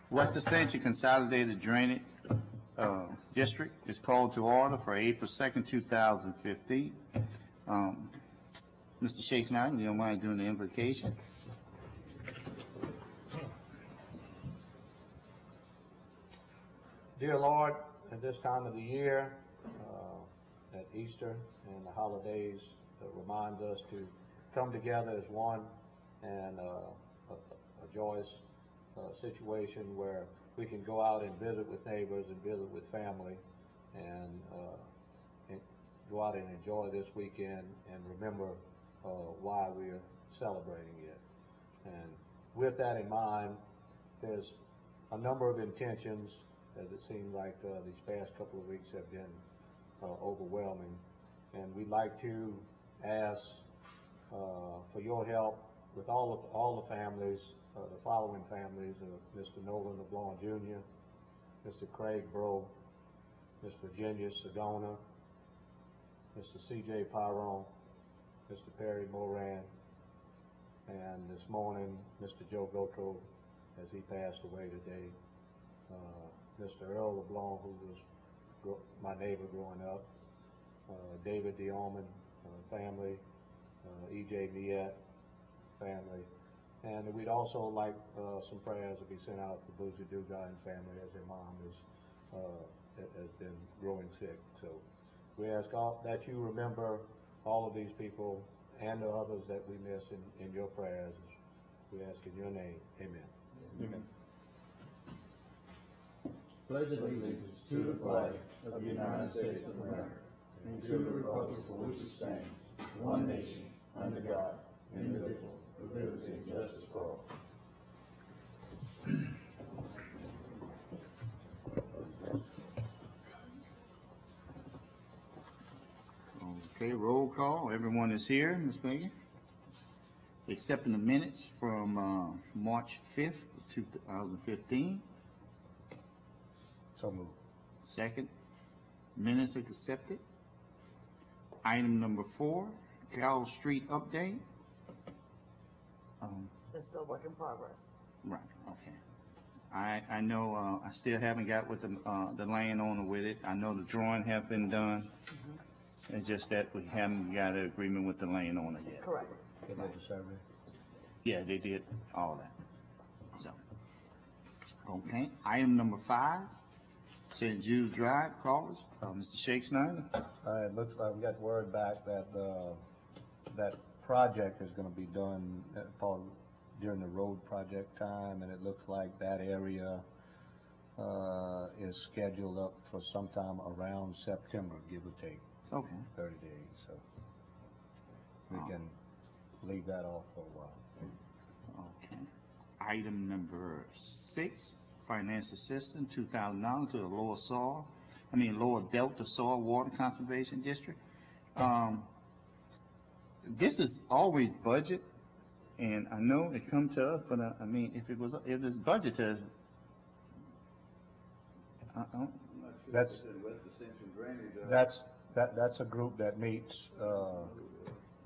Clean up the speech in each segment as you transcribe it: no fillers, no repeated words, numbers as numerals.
West Ascension Consolidated Drainage District is called to order for April 2nd, 2015. Mr. Shakes now, you don't mind doing the invocation? Dear Lord, at this time of the year, at Easter and the holidays, remind us to come together as one and a joyous situation where we can go out and visit with neighbors and visit with family and go out and enjoy this weekend and remember why we're celebrating it. And with that in mind, there's a number of intentions, as it seems like these past couple of weeks have been overwhelming. And we'd like to ask for your help with all the families, the following families: Mr. Nolan LeBlanc Jr., Mr. Craig Bro, Miss Virginia Sagona, Mr. C.J. Pyron, Mr. Perry Moran, and this morning, Mr. Joe Gotro, as he passed away today. Mr. Earl LeBlanc, who was my neighbor growing up, David DeAlmond family, E.J. Miette family, and we'd also like some prayers to be sent out for Boozy Dugai and family, as their mom has been growing sick. So we ask that you remember all of these people and the others that we miss in your prayers. We ask in your name, amen. Amen. Pledge allegiance to the flag of the United States of America and to the republic for which it stands, one nation, under God, indivisible, with liberty and justice for all. Okay, roll call. Everyone is here, Ms. Megan. Accepting the minutes from March 5th, 2015. So moved. Second, minutes are accepted. Item number 4, Carroll Street update. It's still work in progress. Right, okay. I know I still haven't got with the landowner with it. I know the drawing have been done. It's just that we haven't got an agreement with the landowner yet. Correct. They did the survey. Yeah, they did all that. So, okay. Item number 5, St. Jude's Drive, callers. Mr. Shake Snyder. It looks like we got word back that that project is going to be done during the road project time, and it looks like that area is scheduled up for sometime around September, give or take. Okay. 30 days, so we can leave that off for a while. Okay. Item number 6, finance assistance, $2,000 to the Lower Delta Soil Water Conservation District. This is always budget, and I know it come to us, but I mean, if it's budget to us, That's a group that meets,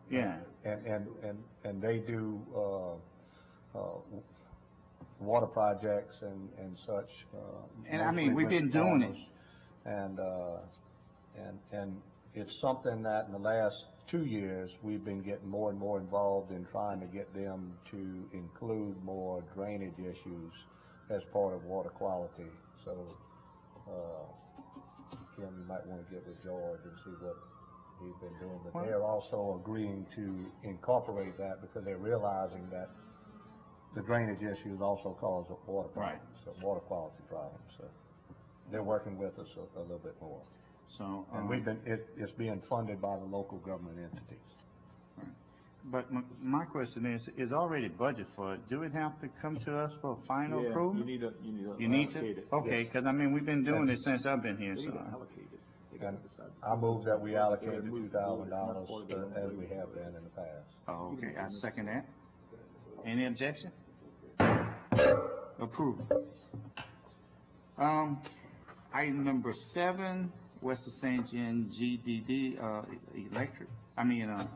yeah, and they do water projects and such. and I mean, we've been doing it. And it's something that in the last 2 years, we've been getting more and more involved in trying to get them to include more drainage issues as part of water quality. So, Kim, you might want to get with George and see what he's been doing. But they're also agreeing to incorporate that because they're realizing that the drainage issues also cause water problems, so water quality problems. So they're working with us a little bit more. So, And it's being funded by the local government entities. but my question is already budget for it. Do it have to come to us for final approval? You need to to? allocate it. Okay, Yes. because I mean, we've been doing it since I've been here, They need so. to allocate it. They gotta And decide. I move that we allocate the Move $2,000 forward. It's not as we have been in the past. Oh, okay, I second that. Any objection? Approved. Item number 7, West Ascension GDD,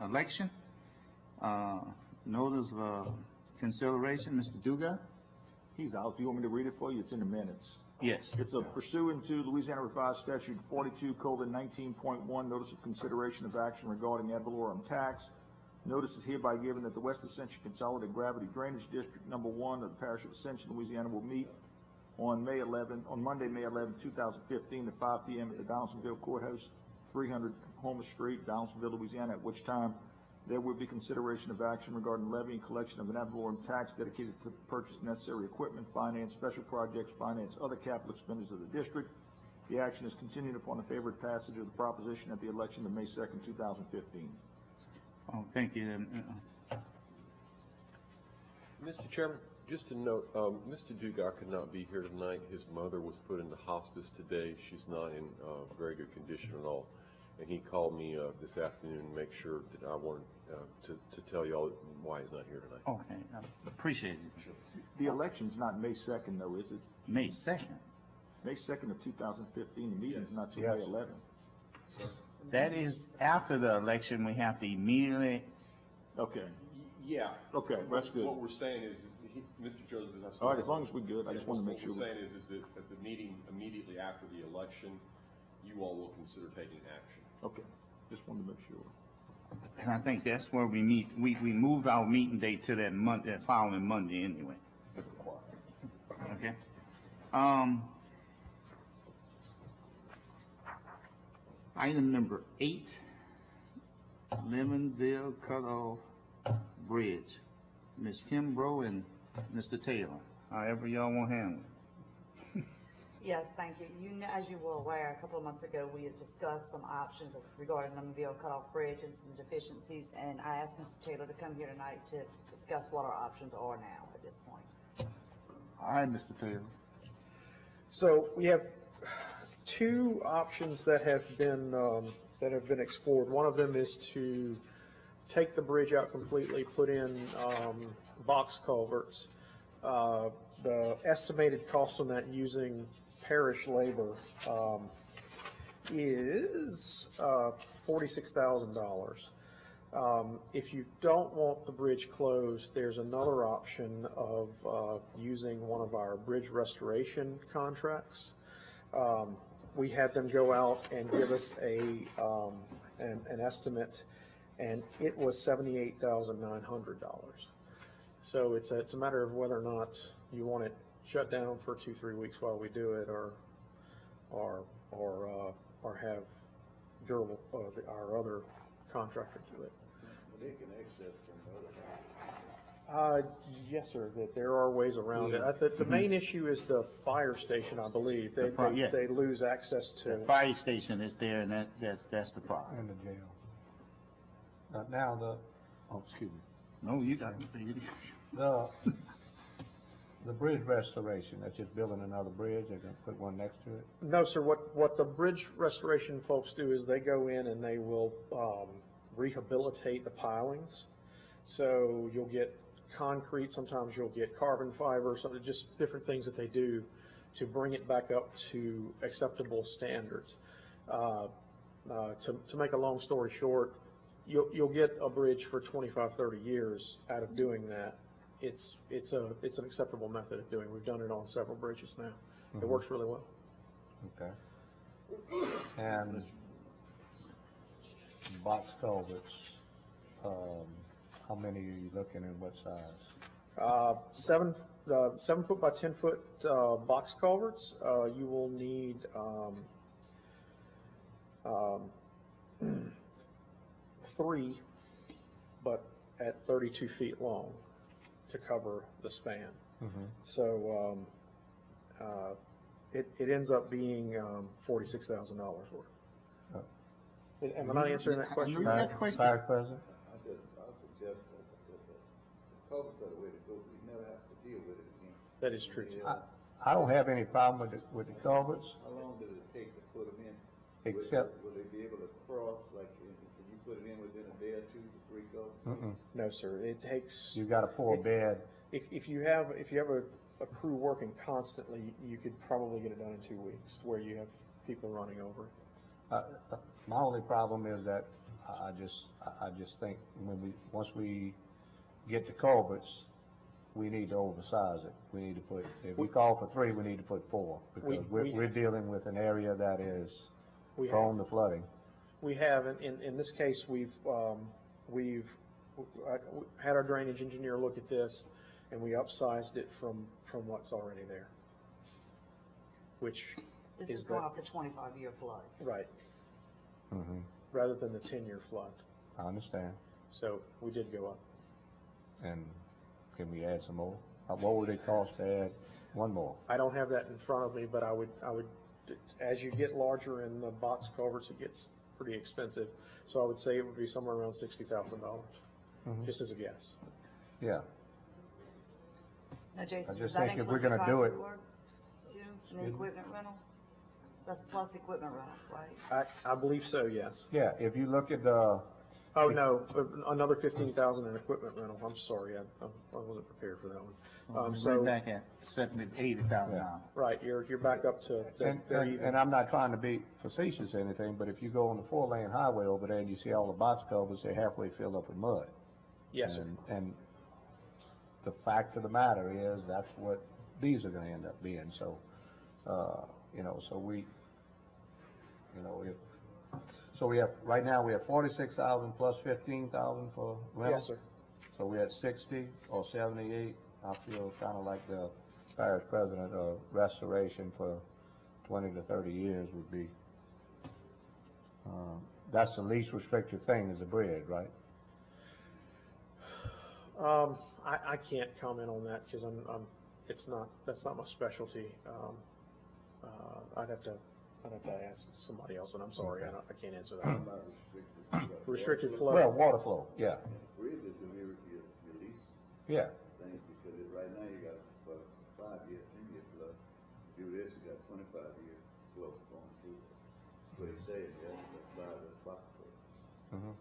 election. Notice of consideration, Mr. Duga. He's out. Do you want me to read it for you? It's in the minutes. Yes. It's a pursuant to Louisiana Revised Statute 42:19.1, notice of consideration of action regarding ad valorem tax. Notice is hereby given that the West Ascension Consolidated Gravity Drainage District Number 1 of the Parish of Ascension, Louisiana will meet on Monday, May 11, 2015 at 5 p.m. at the Donaldsonville Courthouse, 300 Homer Street, Donaldsonville, Louisiana, at which time there will be consideration of action regarding levy and collection of an ad valorem tax dedicated to purchase necessary equipment, finance special projects, finance other capital expenditures of the district. The action is contingent upon the favored passage of the proposition at the election of May 2nd, 2015. Oh, thank you. Mr. Chairman, just a note, Mr. Dugas could not be here tonight. His mother was put into hospice today. She's not in very good condition at all. And he called me this afternoon to make sure that I wanted to tell y'all why he's not here tonight. Okay, I appreciate it. The election's not May 2nd, though, is it? May 2nd. May 2nd of 2015, the meeting's not till May 11th. That is after the election, we have to immediately, Okay, Yeah. Okay, that's good. What we're saying is, Mr. Joseph is absolutely. all right, as long as we're good, I just want to make sure. What we're saying is that at the meeting immediately after the election, you all will consider taking action. Okay, just wanted to make sure. and I think that's where we meet, we moved our meeting date to that Monday, that following Monday anyway. Okay? Item number 8, Lemonville Cutoff Bridge. Ms. Kimbrough and Mr. Taylor, however y'all want to handle it. Yes, thank you. As you were aware, a couple of months ago, we had discussed some options regarding Lemonville Cutoff Bridge and some deficiencies, and I asked Mr. Taylor to come here tonight to discuss what our options are now at this point. All right, Mr. Taylor. So we have two options that have been explored. One of them is to take the bridge out completely, put in box culverts. The estimated cost on that using parish labor is $46,000. If you don't want the bridge closed, there's another option of using one of our bridge restoration contracts. We had them go out and give us an estimate, and it was $78,900. So it's a matter of whether or not you want it shut down for 2-3 weeks while we do it, or have durable our other contractor do it. They can access from other. Yes, sir, that there are ways around it. The main issue is the fire station, I believe. Yeah. They lose access The to. fire station is there, and that's the problem. In the jail. Now, excuse me. No, you got it. The bridge restoration, that's just building another bridge, they're gonna put one next to it? No, sir, what the bridge restoration folks do is they go in and they will rehabilitate the pilings. So you'll get concrete, sometimes you'll get carbon fiber, something, just different things that they do to bring it back up to acceptable standards. To make a long story short, you'll get a bridge for 25, 30 years out of doing that. It's an acceptable method of doing. We've done it on several bridges now. It works really well. Okay. And box culverts, how many are you looking and what size? 7 foot by 10 foot box culverts. You will need 3, but at 32 feet long to cover the span. So it ends up being $46,000 worth. Am I not answering that question? That question- Vice President? I suggest that the culverts are the way to go, we never have to deal with it again. That is true. too. I don't have any problem with the culverts, How long does it take to put them in? except, Will they be able to cross, like, if you put it in within a day or 2 to 3 culverts? No, sir. It takes. you gotta pour a bed. If you have a crew working constantly, you could probably get it done in 2 weeks, where you have people running over it. My only problem is that I just think once we get the culverts, we need to oversize it. We need to put, if we call for 3, we need to put 4, because we're dealing with an area that is prone to flooding. We have, in this case, we've had our drainage engineer look at this, and we upsized it from what's already there, which This is is going off the 25-year flood. right, rather than the 10-year flood. I understand. So we did go up. And can we add some more? What would it cost to add one more? I don't have that in front of me, but I would, as you get larger in the box culverts, it gets pretty expensive. So I would say it would be somewhere around $60,000, just as a guess. Yeah. Now, Jason, I does just that think if we're include the gonna do it- concrete work too, and the equipment rental? That's plus equipment rental, right? I believe so, yes. Yeah, if you look at the, Oh, no, another 15,000 in equipment rental. I'm sorry, I wasn't prepared for that one. We're So, back at $70,000-$80,000. right, you're back up to, they're even. and I'm not trying to be facetious or anything, but if you go on the 4-lane highway over there and you see all the box culverts, they're halfway filled up with mud. Yes, sir. And the fact of the matter is, that's what these are gonna end up being, so, you know, so we, you know, so we have, right now, we have 46,000 plus 15,000 for rental? Yes, sir. So we had 60 or 78, I feel kinda like the parish president of restoration for 20 to 30 years would be, that's the least restrictive thing is a bridge, right? I can't comment on that because that's not my specialty. I'd have to ask somebody else, and I'm sorry, I can't answer that. Not restricted. Restricted flow. Well, water flow, yeah, Bridge is gonna be your lease yeah. thing, because right now you got, 5-year, 10-year flood. Do this, you got 25-year flow going through. That's what he said, yeah, that's why the box flow.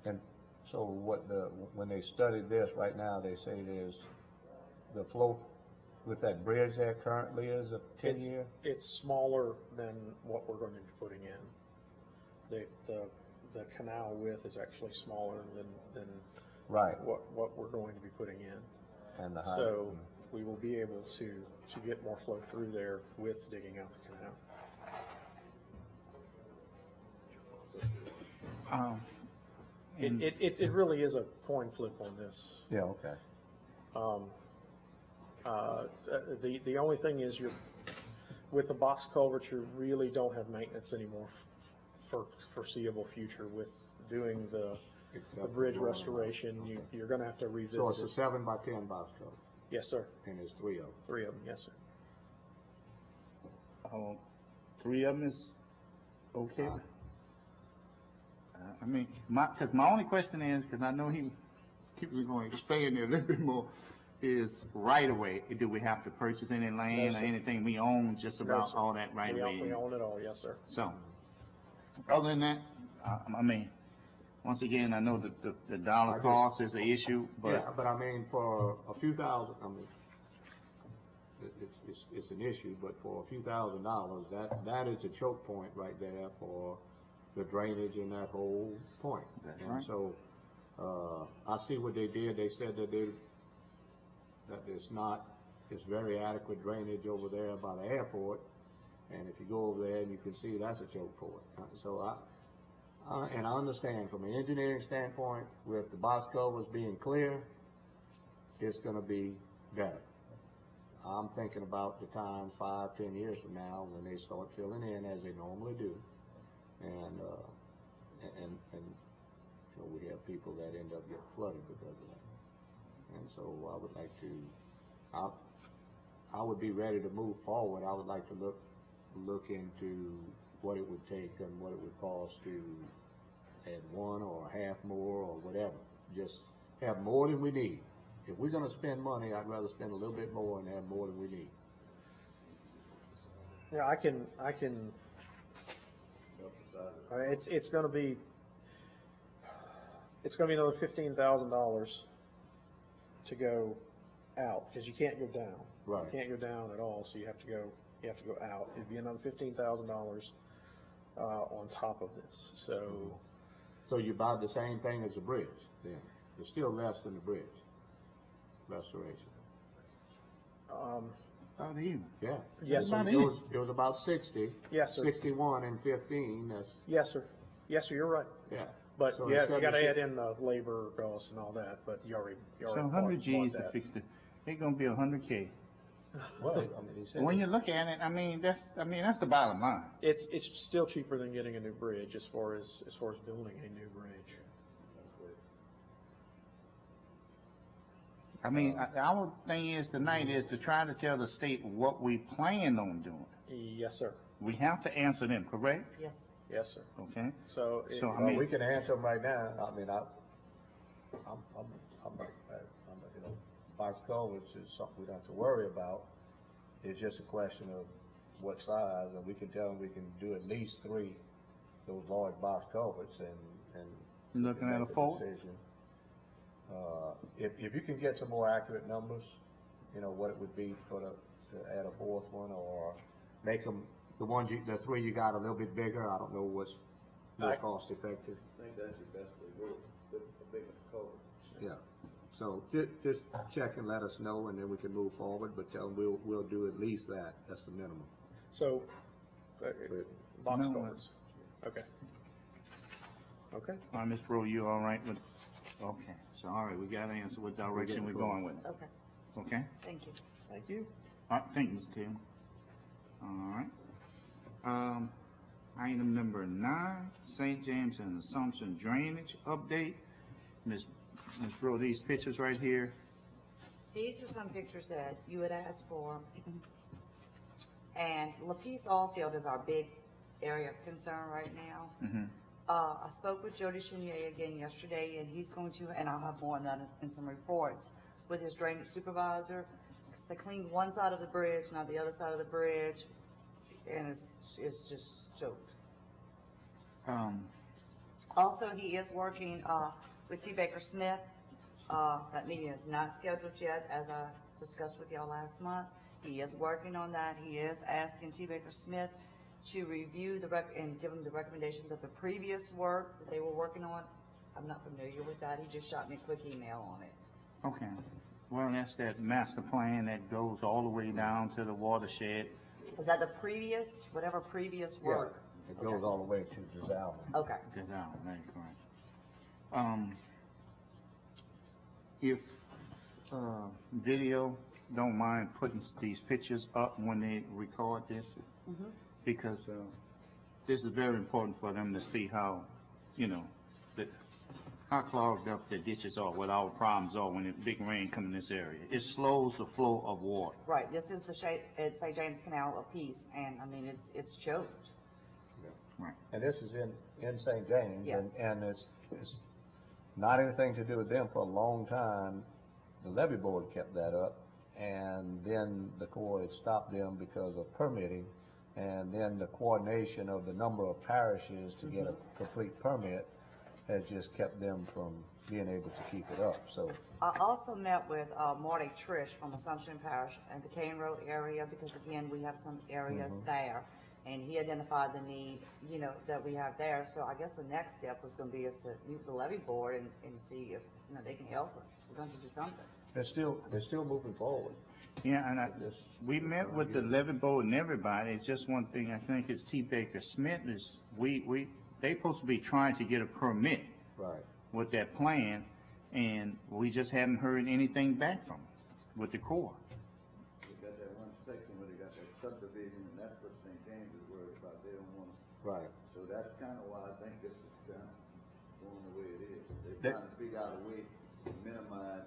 And so when they studied this right now, they say there's the flow with that bridge there currently is a 10-year? It's smaller than what we're going to be putting in. The canal width is actually smaller than Right. what we're going to be putting in. And the height. So we will be able to get more flow through there with digging out the canal. It really is a coin flip on this. Yeah, okay. The only thing is with the box culvert, you really don't have maintenance anymore for foreseeable future. With doing the bridge restoration, you're gonna have to revisit So it's a it. 7 by 10 box culvert, Yes, sir. and there's 3 of them. 3 of them, yes, sir. 3 of them is okay? I mean, because my only question is, because I know he was going to expand it a little bit more, is right away. Do we have to purchase any land or sir. anything? We own just about sir. all that right We away. own it all, yes, sir. So, other than that, I mean, once again, I know that the dollar cost is an issue, Yeah, but but I mean, for a few thousand, I mean, it's an issue, but for a few $1,000s, that is the choke point right there for the drainage in that whole point. That's And right. so, I see what they did. They said that it's very adequate drainage over there by the airport. And if you go over there and you can see, that's a choke point. So and I understand from an engineering standpoint, with the box culverts being clear, it's gonna be better. I'm thinking about the times 5, 10 years from now when they start filling in as they normally do. And you know, we have people that end up getting flooded because of that. And so I would like to, I would be ready to move forward. I would like to look into what it would take and what it would cost to add 1 or half more or whatever. Just have more than we need. If we're gonna spend money, I'd rather spend a little bit more and have more than we need. Yeah, I can, it's gonna be another $15,000 to go out, because you can't go down. Right. You can't go down at all, so you have to go out. It'd be another $15,000 on top of this, so. So you buy the same thing as a bridge then? It's still less than the bridge restoration. About even. Yeah. Yes, sir. It was about 60. Yes, sir. 61 and 15, that's, Yes, sir. Yes, sir, you're right. yeah. But So yeah, instead you gotta of- add in the labor costs and all that, but you already So bought 100 G's to that. fix the, it's gonna be 100K. Well, I mean, he said. When you look at it, I mean, that's the bottom line. It's still cheaper than getting a new bridge as far as building a new bridge. I mean, our thing is tonight is to try to tell the state what we plan on doing. Yes, sir. We have to answer them, correct? Yes. Yes, sir. Okay? So, So, I Well, mean- we can answer them right now. I mean, I'm you know, box culverts is something we don't have to worry about. It's just a question of what size, and we can tell them we can do at least 3, those large box culverts, and. Looking at a make four? decision. If you can get some more accurate numbers, you know, what it would be to add a 4th one, or make them, the 3 you got a little bit bigger, I don't know what's more cost effective. I think that's the best way to go, with a bigger cover. Yeah, so just check and let us know, and then we can move forward, but tell them we'll do at least that, that's the minimum. so, box No, culverts. Okay. Okay. All right, Ms. Brewer, you all right with, okay, so, all right, we got to answer what direction we're going with it, Okay, okay? thank you. Thank you. All right, thank you, Mr. Taylor. All right. Item number 9, St. James and Assumption Drainage Update. Ms. Brewer, these pictures right here, These are some pictures that you had asked for. And LaPeace Allfield is our big area of concern right now. I spoke with Jody Chenier again yesterday, and he's going to, and I'll have more on that in some reports, with his drainage supervisor, because they cleaned one side of the bridge, not the other side of the bridge, and it's just choked. Also, he is working, with T. Baker Smith. That meeting is not scheduled yet, as I discussed with y'all last month. He is working on that. He is asking T. Baker Smith to review and give him the recommendations of the previous work that they were working on. I'm not familiar with that. He just shot me a quick email on it. okay. Well, that's that master plan that goes all the way down to the watershed. Is that the previous, whatever previous work? It goes all the way to Desalvin. Okay. That's out, right, correct. If, video don't mind putting these pictures up when they record this, because, this is very important for them to see how, you know, how clogged up the ditches are, what our problems are when the big rain come in this area. It slows the flow of water. Right, this is the St. James Canal a piece, and I mean, it's choked. Right. And this is in St. James, Yes. and it's not anything to do with them. For a long time, the levee board kept that up, and then the Corps had stopped them because of permitting, and then the coordination of the number of parishes to get a complete permit has just kept them from being able to keep it up, so. I also met with Marty Trish from Assumption Parish and the Cane Road area, because again, we have some areas there. And he identified the need, you know, that we have there. So I guess the next step was gonna be is to meet with the levee board and see if, you know, they can help us. We're going to do something. They're still moving forward. Yeah, and we met with the levee board and everybody. It's just one thing, I think it's T. Baker Smith is, they supposed to be trying to get a permit Right. with that plan, and we just haven't heard anything back from them with the Corps. They got that one section where they got that subdivision, and that's what St. James is worried about, they don't wanna, Right. so that's kinda why I think this is kinda going the way it is. They- They're trying to figure out a way to minimize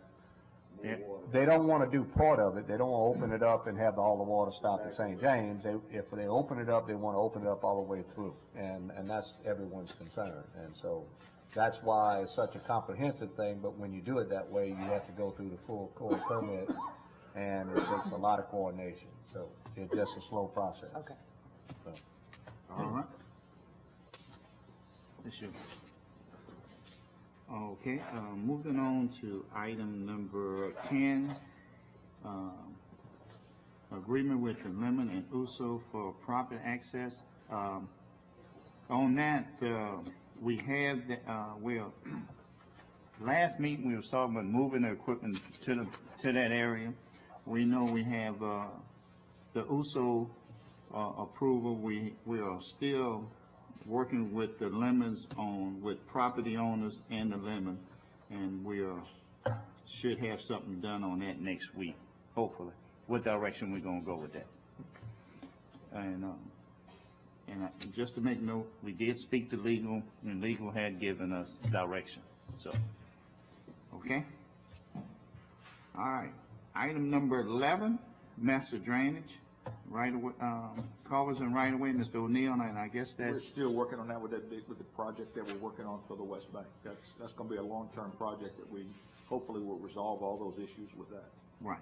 Yeah. more water. They don't wanna do part of it, they don't wanna open it up and have all the water stop at St. James. If they open it up, they wanna open it up all the way through, and that's everyone's concern. And so, that's why it's such a comprehensive thing, but when you do it that way, you have to go through the full Corps permit, and it takes a lot of coordination, so it's just a slow process. Okay. So. All right. That's yours. Okay, moving on to item number 10, agreement with the Lemon and Uso for property access. On that, we have, the last meeting, we was talking about moving the equipment to that area. We know we have, the USO, approval. We are still working with the lemons with property owners and the lemon. And we should have something done on that next week, hopefully. What direction we gonna go with that? And just to make note, we did speak to legal, and legal had given us direction, so, okay? All right, item number 11, master drainage, culverts and right of way, Mr. O'Neill, and I guess We're that's, still working on that with the project that we're working on for the West Bank. That's gonna be a long-term project that we hopefully will resolve all those issues with that. right.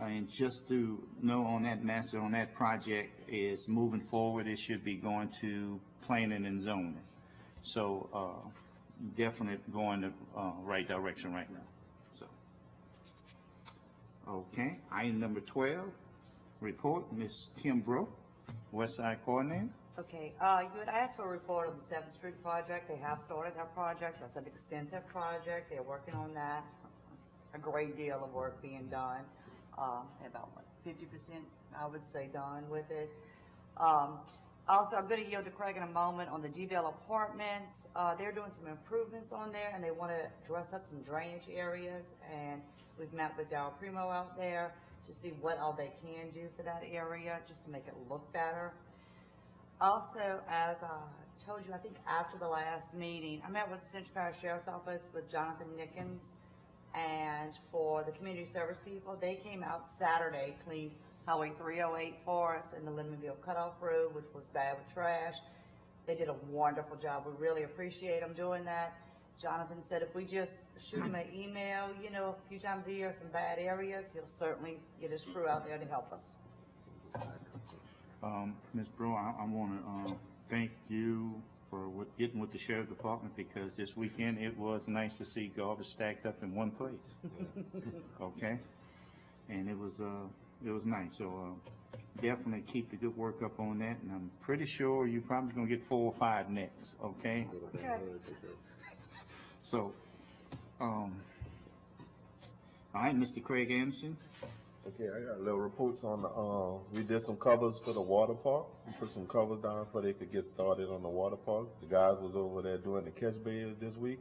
And just to know on that project is moving forward, it should be going to planning and zoning. So, definitely going the, right direction right now, so. Okay, item number 12, report, Ms. Kim Brook, West Side Coordinator. Okay, you had asked for a report on the 7th Street project. They have started that project. That's an extensive project. They're working on that. It's a great deal of work being done. About what, 50%, I would say, done with it. Also, I'm going to yield to Craig in a moment on the DBL apartments. They're doing some improvements on there, and they want to dress up some drainage areas. And we've met with Dow Primo out there to see what all they can do for that area, just to make it look better. Also, as I told you, I think after the last meeting, I met with the Central Parish Sheriff's Office with Jonathan Nickens, and for the community service people, they came out Saturday, cleaned Highway 308 for us and the Lemonville Cutoff Road, which was bad with trash. They did a wonderful job. We really appreciate them doing that. Jonathan said if we just shoot him an email, a few times a year, some bad areas, he'll certainly get his crew out there to help us. Ms. Brewer, I want to thank you for getting with the sheriff department, because this weekend it was nice to see garbage stacked up in one place. Okay, and it was nice. So definitely keep the good work up on that, and I'm pretty sure you're probably gonna get 4 or 5 next. Okay. Okay. So, all right, Mr. Craig Anderson. Okay, I got little reports on the, we did some covers for the water park. We put some covers down so they could get started on the water parks. The guys was over there doing the catch bays this week.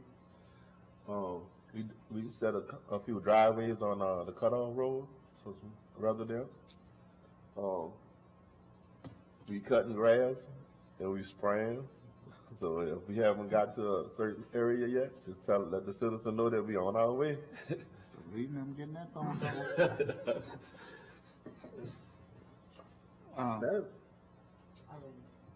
We set a few driveways on the cutoff road for some residents. We cutting grass and we spraying. So if we haven't got to a certain area yet, just let the citizens know that we on our way. Believe me, I'm getting that phone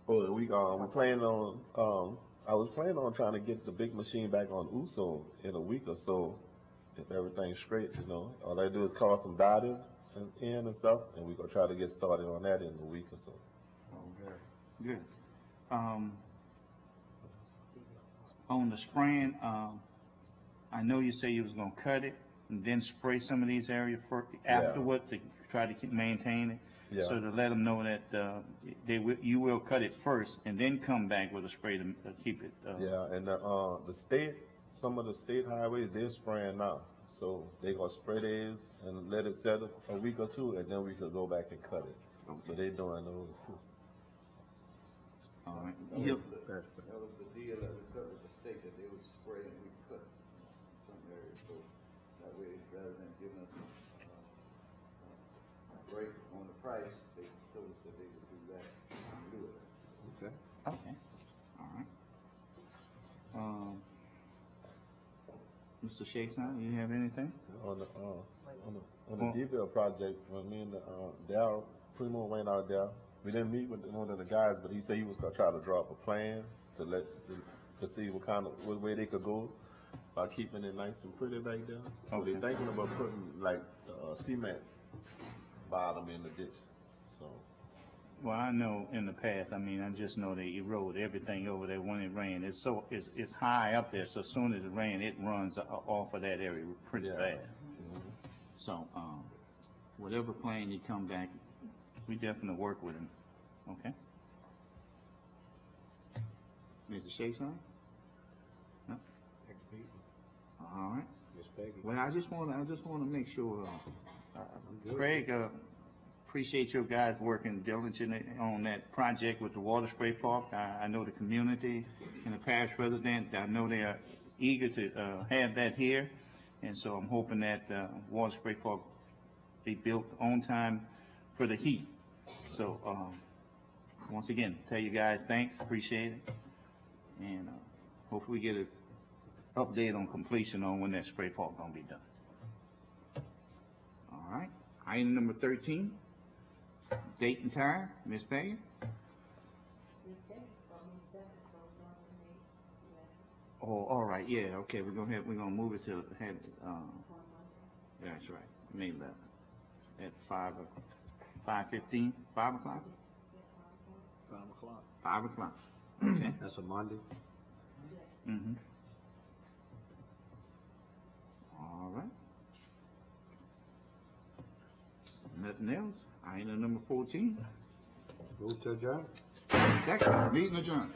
call. We planning on, I was planning on trying to get the big machine back on USO in a week or so, if everything's straight, All I do is call some dotties in and stuff, and we gonna try to get started on that in a week or so. Good. On the spraying, I know you say you was gonna cut it and then spray some of these areas afterward to try to maintain it. Yeah. So to let them know that you will cut it first and then come back with a spray to keep it. Yeah, and some of the state highways, they're spraying now. So they gonna spray theirs and let it set a week or two, and then we could go back and cut it. So they doing those too. All right. That was the deal that we cut with the state, that they would spray and we cut some areas, so that way, rather than giving us a break on the price, they told us that they would do that and do it. Okay. Okay, all right. Mr. Shakespeare, you have anything? On the DBL project, when me and Dow Primo went out there, we didn't meet with one of the guys, but he said he was gonna try to draw up a plan to see what way they could go by keeping it nice and pretty back there. So they're thinking about putting like cement bottom in the ditch. So Well, I know in the past, I just know they erode everything over there when it rains. It's high up there, so as soon as it rains, it runs off of that area pretty fast. Mm-hmm. So, whatever plan you come back, we definitely work with them, okay? Mr. Shakespeare? No? All right. Well, I just wanna make sure, Craig, appreciate your guys working diligently on that project with the water spray park. I know the community and the parish resident, I know they are eager to, have that here. And so I'm hoping that, water spray park be built on time for the heat. So, once again, tell you guys thanks, appreciate it. And, hopefully we get an update on completion on when that spray park gonna be done. All right, item number 13, date and time, Ms. Payne? Oh, all right, yeah, okay, we're gonna move it to, that's right, May 11th, at 5:15, 5 o'clock? 5 o'clock. 5 o'clock, okay. That's a Monday. Mm-hmm. All right. Nothing else? Item number 14. Move to adjourn. Second, meeting adjourned.